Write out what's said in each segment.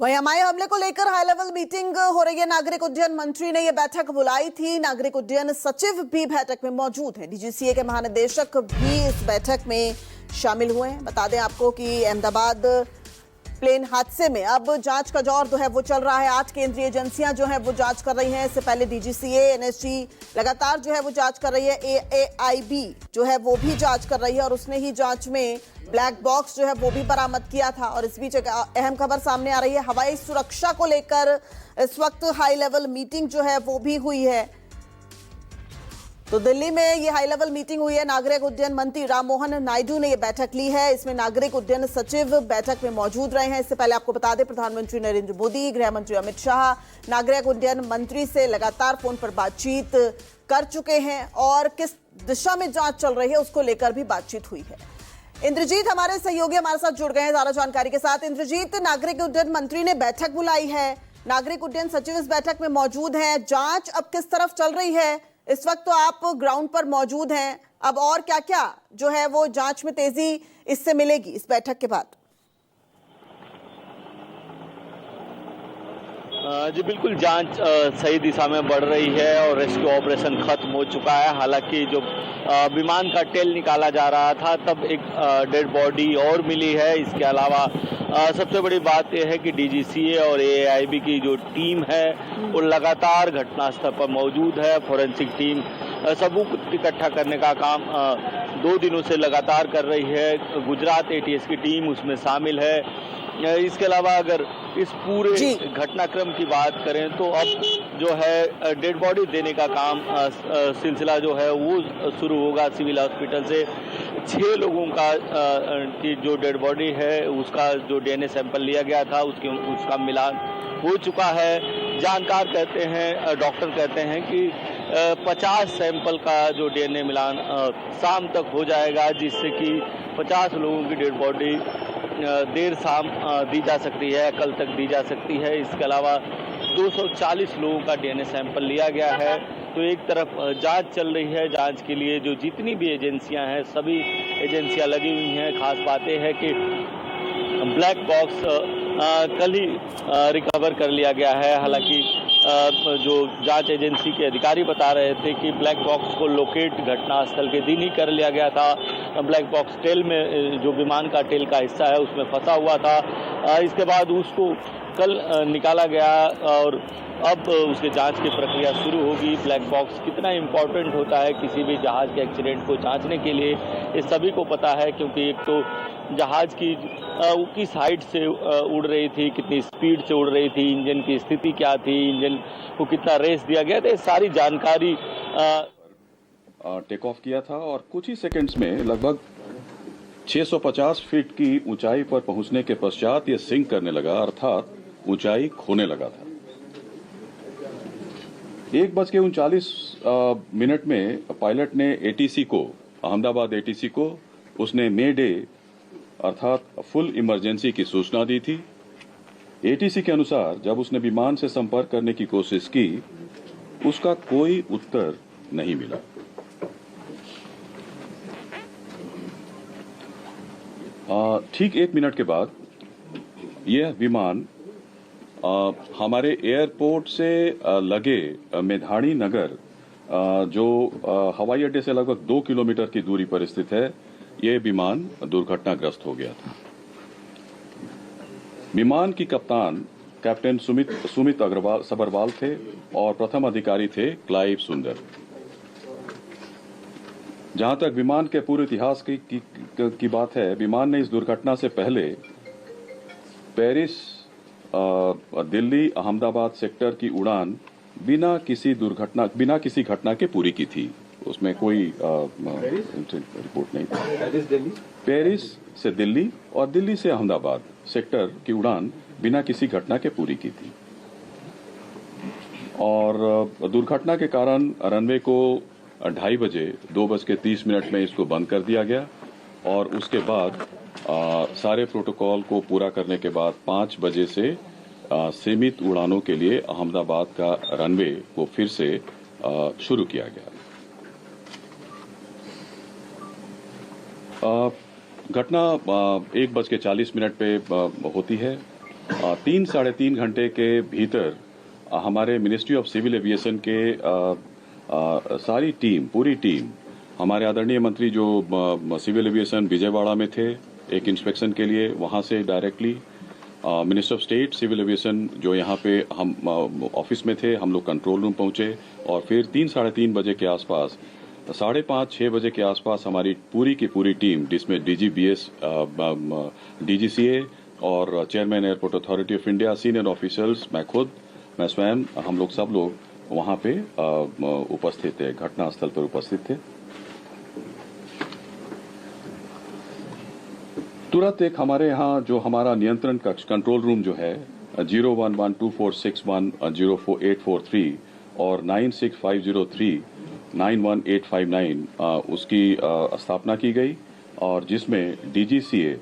वहीं हवाई हमले को लेकर हाई लेवल मीटिंग हो रही है। नागरिक उड्डयन मंत्री ने यह बैठक बुलाई थी। नागरिक उड्डयन सचिव भी बैठक में मौजूद है। डीजीसीए के महानिदेशक भी इस बैठक में शामिल हुए हैं। बता दें आपको कि अहमदाबाद प्लेन हादसे में अब जांच का दौर जो है वो चल रहा है। 8 केंद्रीय एजेंसियां जो है वो जांच कर रही हैं। इससे पहले डीजीसीए, एनएसजी लगातार जो है वो जांच कर रही है। एएआईबी जो है वो भी जांच कर रही है और उसने ही जांच में ब्लैक बॉक्स जो है वो भी बरामद किया था। और इस बीच एक अहम खबर सामने आ रही है। हवाई सुरक्षा को लेकर इस वक्त हाई लेवल मीटिंग जो है वो भी हुई है। तो दिल्ली में ये हाई लेवल मीटिंग हुई है। नागरिक उड्डयन मंत्री राममोहन नायडू ने ये बैठक ली है। इसमें नागरिक उड्डयन सचिव बैठक में मौजूद रहे हैं। इससे पहले आपको बता दें, प्रधानमंत्री नरेंद्र मोदी, गृह मंत्री अमित शाह नागरिक उड्डयन मंत्री से लगातार फोन पर बातचीत कर चुके हैं और किस दिशा में जांच चल रही है उसको लेकर भी बातचीत हुई है। इंद्रजीत हमारे सहयोगी हमारे साथ जुड़ गए हैं ज्यादा जानकारी के साथ। इंद्रजीत, नागरिक उड्डयन मंत्री ने बैठक बुलाई है, नागरिक उड्डयन सचिव इस बैठक में मौजूद हैं। जांच अब किस तरफ चल रही है? इस वक्त तो आप ग्राउंड पर मौजूद हैं। अब और क्या क्या जो है वो जांच में तेजी इससे मिलेगी इस बैठक के बाद? जी बिल्कुल, जांच सही दिशा में बढ़ रही है और रेस्क्यू ऑपरेशन खत्म हो चुका है। हालांकि जो विमान का टेल निकाला जा रहा था तब एक डेड बॉडी और मिली है। इसके अलावा सबसे बड़ी बात यह है कि डीजीसीए और एएआईबी की जो टीम है वो लगातार घटनास्थल पर मौजूद है। फोरेंसिक टीम सबूत इकट्ठा करने का काम 2 दिनों से लगातार कर रही है। गुजरात एटीएस की टीम उसमें शामिल है। इसके अलावा अगर इस पूरे घटनाक्रम की बात करें तो अब जो है डेड बॉडी देने का काम सिलसिला जो है वो शुरू होगा। सिविल हॉस्पिटल से 6 लोगों का की जो डेड बॉडी है उसका जो डीएनए सैंपल लिया गया था उसका मिलान हो चुका है। जानकार कहते हैं, डॉक्टर कहते हैं कि 50 सैंपल का जो डीएनए मिलान शाम तक हो जाएगा, जिससे कि 50 लोगों की डेड बॉडी देर शाम दी जा सकती है, कल तक दी जा सकती है। इसके अलावा 240 लोगों का डीएनए सैंपल लिया गया है। तो एक तरफ जांच चल रही है। जांच के लिए जो जितनी भी एजेंसियां हैं सभी एजेंसियां लगी हुई हैं। खास बात यह है कि ब्लैक बॉक्स कल ही रिकवर कर लिया गया है। हालांकि जो जांच एजेंसी के अधिकारी बता रहे थे कि ब्लैक बॉक्स को लोकेट घटनास्थल के दिन ही कर लिया गया था। ब्लैक बॉक्स टेल में जो विमान का टेल का हिस्सा है उसमें फंसा हुआ था। इसके बाद उसको कल निकाला गया और अब उसके जांच की प्रक्रिया शुरू होगी। ब्लैक बॉक्स कितना इम्पोर्टेंट होता है किसी भी जहाज के एक्सीडेंट को जांचने के लिए, ये सभी को पता है। क्योंकि एक तो जहाज की वो किस हाइट से उड़ रही थी, कितनी स्पीड से उड़ रही थी, इंजन की स्थिति क्या थी, इंजन को कितना रेस दिया गया था, ये सारी जानकारी टेक ऑफ किया था और कुछ ही सेकंड्स में लगभग 650 फीट की ऊंचाई पर पहुंचने के पश्चात ये सिंक करने लगा, अर्थात ऊंचाई खोने लगा था। 1:39 में पायलट ने एटीसी को, अहमदाबाद एटीसी को उसने मे डे अर्थात फुल इमरजेंसी की सूचना दी थी। एटीसी के अनुसार जब उसने विमान से संपर्क करने की कोशिश की उसका कोई उत्तर नहीं मिला। ठीक 1 मिनट के बाद यह विमान हमारे एयरपोर्ट से लगे मेधाणी नगर जो हवाई अड्डे से लगभग 2 किलोमीटर की दूरी पर स्थित है, यह विमान दुर्घटनाग्रस्त हो गया था। विमान की कप्तान कैप्टन सुमित सबरवाल थे और प्रथम अधिकारी थे क्लाइव सुंदर। जहां तक विमान के पूरे इतिहास की बात है, विमान ने इस दुर्घटना से पहले पेरिस दिल्ली अहमदाबाद सेक्टर की उड़ान बिना किसी घटना के पूरी की थी। उसमें कोई रिपोर्ट नहीं थी। पेरिस से दिल्ली और दिल्ली से अहमदाबाद सेक्टर की उड़ान बिना किसी घटना के पूरी की थी। और दुर्घटना के कारण रनवे को 2:30 बजे 2:30 में इसको बंद कर दिया गया और उसके बाद सारे प्रोटोकॉल को पूरा करने के बाद 5 बजे से सीमित उड़ानों के लिए अहमदाबाद का रनवे को फिर से शुरू किया गया। घटना 1:40 पे होती है 3 साढ़े 3 घंटे के भीतर हमारे मिनिस्ट्री ऑफ सिविल एविएशन के सारी टीम, पूरी टीम, हमारे आदरणीय मंत्री जो सिविल एविएशन विजयवाड़ा में थे एक इंस्पेक्शन के लिए, वहां से directly minister of state civil aviation जो यहाँ पे हम ऑफिस में थे, हम लोग कंट्रोल रूम पहुंचे और फिर 3 साढ़े 3 बजे के आसपास 5:30-6 बजे के आसपास हमारी पूरी की पूरी टीम, जिसमें डीजीबीएस, डीजीसीए और chairman airport authority of India, senior officers, मैं स्वयं, हम लोग सब लोग वहां पे उपस्थित थे, घटनास्थल पर उपस्थित थे। तुरंत एक हमारे यहाँ जो हमारा नियंत्रण कक्ष कंट्रोल रूम जो है 011246104843 और 9650391859 उसकी स्थापना की गई और जिसमें DGCA,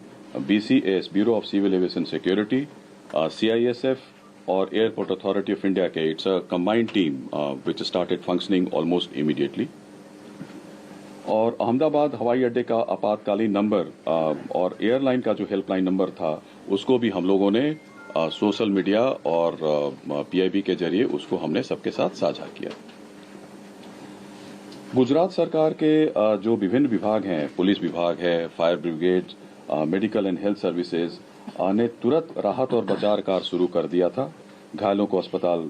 BCS, bureau of civil aviation security, CISF और एयरपोर्ट अथॉरिटी ऑफ इंडिया के, it's a combined team which started functioning almost immediately. और अहमदाबाद हवाई अड्डे का आपातकालीन नंबर और एयरलाइन का जो हेल्पलाइन नंबर था उसको भी हम लोगों ने सोशल मीडिया और पीआईबी के जरिए उसको हमने सबके साथ साझा किया। गुजरात सरकार के जो विभिन्न विभाग हैं, पुलिस विभाग है, fire brigade, medical and health services ने तुरंत राहत और बचाव कार्य शुरू कर दिया था। घायलों को अस्पताल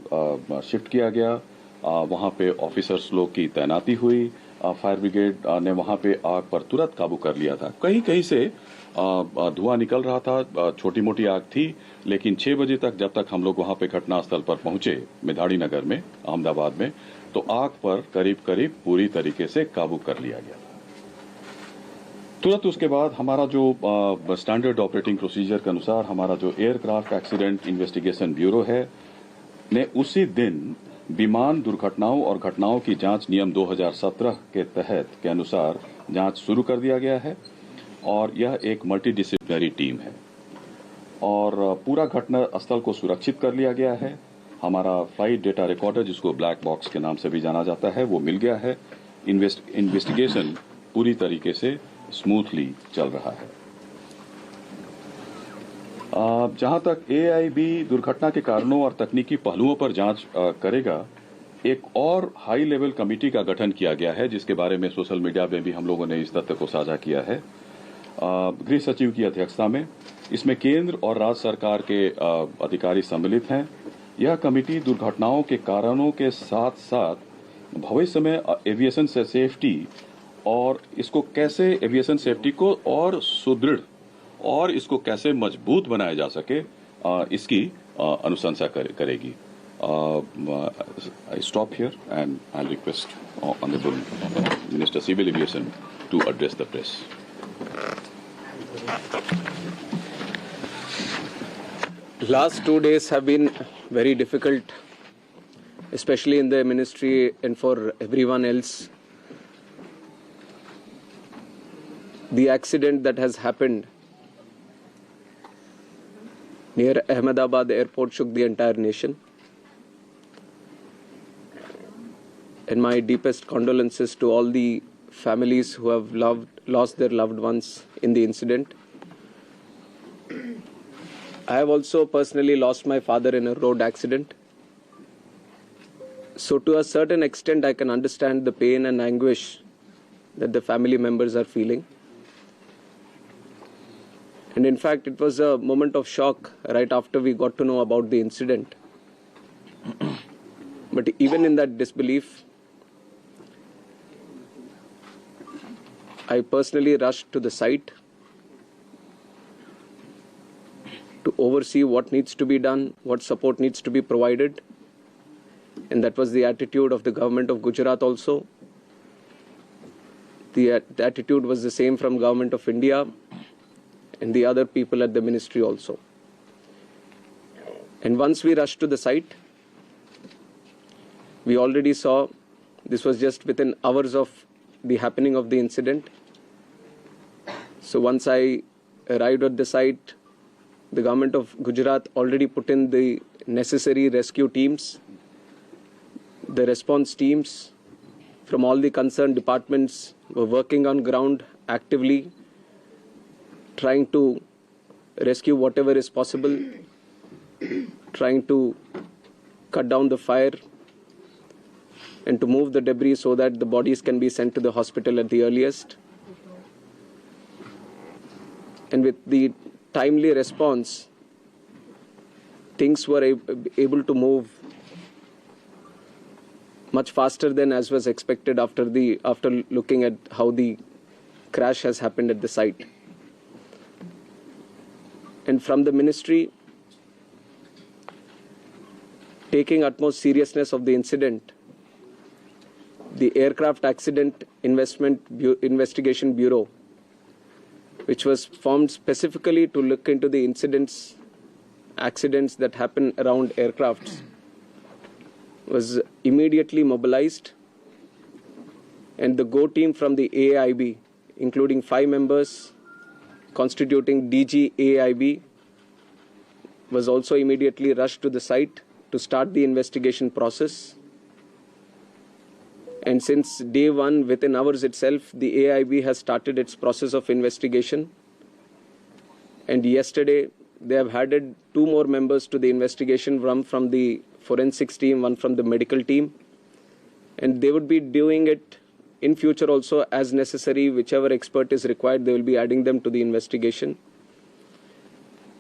शिफ्ट किया गया, वहां पे ऑफिसर्स लोग की तैनाती हुई, फायर ब्रिगेड ने वहां पे आग पर तुरंत काबू कर लिया था। कहीं कहीं से धुआं निकल रहा था, छोटी मोटी आग थी, लेकिन 6 बजे तक जब तक हम लोग वहां पे घटनास्थल पर पहुंचे मेधाड़ी नगर में, अहमदाबाद में, तो आग पर करीब करीब पूरी तरीके से काबू कर लिया गया। तुरंत उसके बाद हमारा जो स्टैंडर्ड ऑपरेटिंग प्रोसीजर के अनुसार हमारा जो एयरक्राफ्ट एक्सीडेंट इन्वेस्टिगेशन ब्यूरो है ने उसी दिन विमान दुर्घटनाओं और घटनाओं की जांच नियम 2017 के तहत के अनुसार जांच शुरू कर दिया गया है और यह एक मल्टीडिसिप्लिनरी टीम है और पूरा घटना स्थल को सुरक्षित कर लिया गया है। हमारा फ्लाइट डेटा रिकॉर्डर, जिसको ब्लैक बॉक्स के नाम से भी जाना जाता है, वो मिल गया है। इन्वेस्टिगेशन पूरी तरीके से स्मूथली चल रहा है। जहां तक एआईबी दुर्घटना के कारणों और तकनीकी पहलुओं पर जांच करेगा, एक और हाई लेवल कमेटी का गठन किया गया है, जिसके बारे में सोशल मीडिया में भी हम लोगों ने इस तथ्य को साझा किया है, गृह सचिव की अध्यक्षता में। इसमें केंद्र और राज्य सरकार के अधिकारी सम्मिलित हैं। यह कमेटी दुर्घटनाओं के कारणों के साथ साथ भविष्य में एविएशन से सेफ्टी और इसको कैसे एविएशन सेफ्टी को और सुदृढ़ और इसको कैसे मजबूत बनाया जा सके, इसकी अनुशंसा करेगी। I stop here and I'll request Honorable Minister Civil Aviation to address the press. Last 2 days have been very difficult, especially in the ministry and for everyone else. The accident that has happened near Ahmedabad airport shook the entire nation. And my deepest condolences to all the families who have lost their loved ones in the incident. I have also personally lost my father in a road accident. So to a certain extent, I can understand the pain and anguish that the family members are feeling. And in fact, it was a moment of shock right after we got to know about the incident. But even in that disbelief, I personally rushed to the site to oversee what needs to be done, what support needs to be provided. And that was the attitude of the government of Gujarat also. The attitude was the same from government of India and the other people at the ministry also. And once we rushed to the site, we already saw, this was just within hours of the happening of the incident. So once I arrived at the site, the government of Gujarat already put in the necessary rescue teams, the response teams from all the concerned departments were working on ground actively, trying to rescue whatever is possible. trying to cut down the fire and to move the debris so that the bodies can be sent to the hospital at the earliest. And with the timely response, things were able to move much faster than as was expected after looking at how the crash has happened at the site. And from the ministry, taking utmost seriousness of the incident, the Aircraft Accident Investigation Bureau, which was formed specifically to look into the accidents that happen around aircrafts, was immediately mobilized, and the GO team from the AIB, including 5 members constituting DG AIB, was also immediately rushed to the site to start the investigation process. And since day one, within hours itself, the AIB has started its process of investigation. And yesterday, they have added 2 more members to the investigation, one from the forensics team, one from the medical team. And they would be doing it in future also as necessary. Whichever expert is required, they will be adding them to the investigation.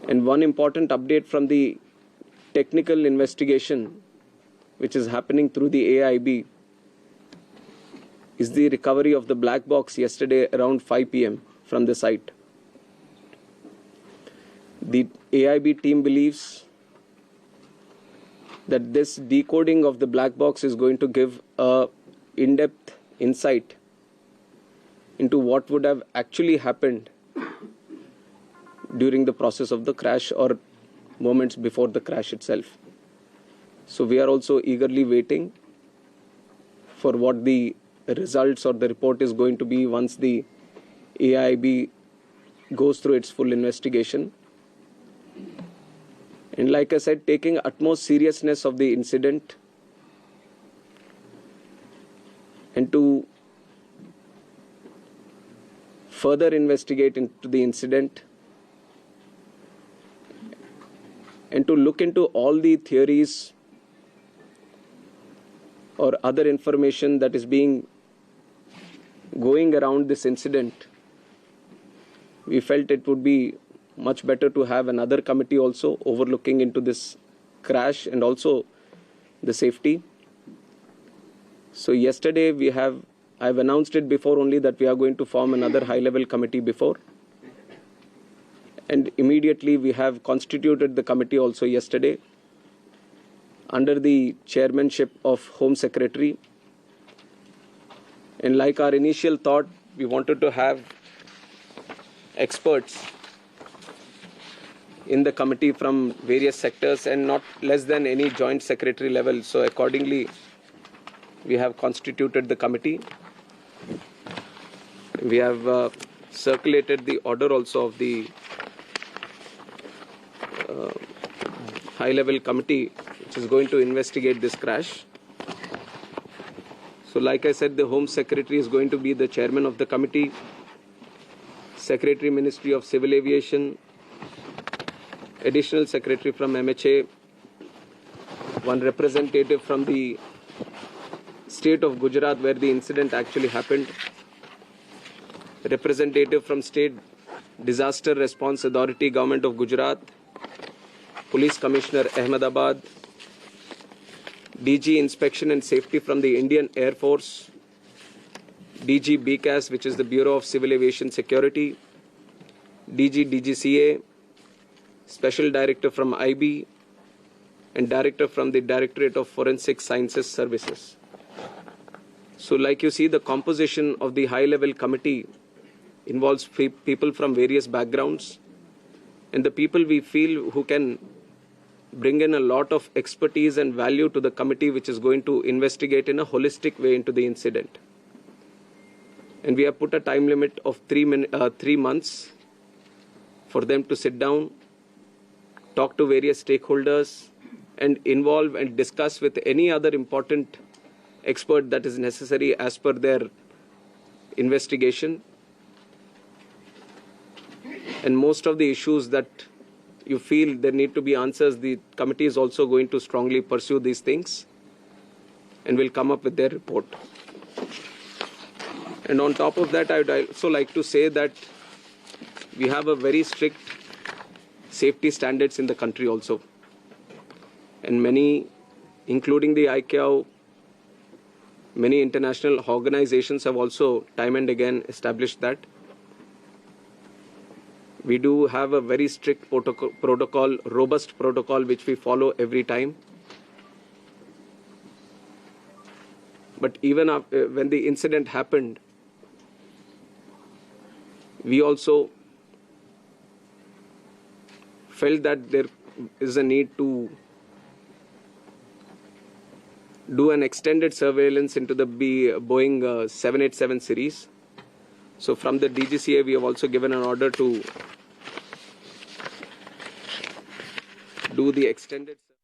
And one important update from the technical investigation, which is happening through the AIB, is the recovery of the black box yesterday around 5 p.m. from the site. The AIB team believes that this decoding of the black box is going to give a in-depth insight into what would have actually happened during the process of the crash or moments before the crash itself. So we are also eagerly waiting for what the results or the report is going to be once the AIB goes through its full investigation. And like I said, taking utmost seriousness of the incident and to further investigate into the incident and to look into all the theories or other information that is going around this incident, we felt it would be much better to have another committee also overlooking into this crash and also the safety. So yesterday I've announced it before only that we are going to form another high-level committee before. And immediately we have constituted the committee also yesterday under the chairmanship of Home Secretary. And like our initial thought, we wanted to have experts in the committee from various sectors and not less than any joint secretary level. So accordingly, we have constituted the committee. We have circulated the order also of the high-level committee which is going to investigate this crash. So like I said, the Home Secretary is going to be the chairman of the committee, Secretary Ministry of Civil Aviation, Additional Secretary from MHA, one representative from the state of Gujarat where the incident actually happened, representative from State Disaster Response Authority, Government of Gujarat, Police Commissioner Ahmedabad, DG Inspection and Safety from the Indian Air Force, DG BCAS, which is the Bureau of Civil Aviation Security, DG DGCA, Special Director from IB, and Director from the Directorate of Forensic Sciences Services. So like you see, the composition of the high-level committee involves people from various backgrounds, and the people we feel who can bring in a lot of expertise and value to the committee which is going to investigate in a holistic way into the incident. And we have put a time limit of 3 months for them to sit down, talk to various stakeholders, and involve and discuss with any other important expert that is necessary as per their investigation. And most of the issues that you feel there need to be answers, the committee is also going to strongly pursue these things and will come up with their report. And on top of that, I would also like to say that we have a very strict safety standards in the country also. And many, including the ICAO, many international organizations have also time and again established that. We do have a very strict protocol, robust protocol, which we follow every time. But even after, when the incident happened, we also felt that there is a need to do an extended surveillance into the Boeing 787 series. So from the DGCA, we have also given an order to do the extended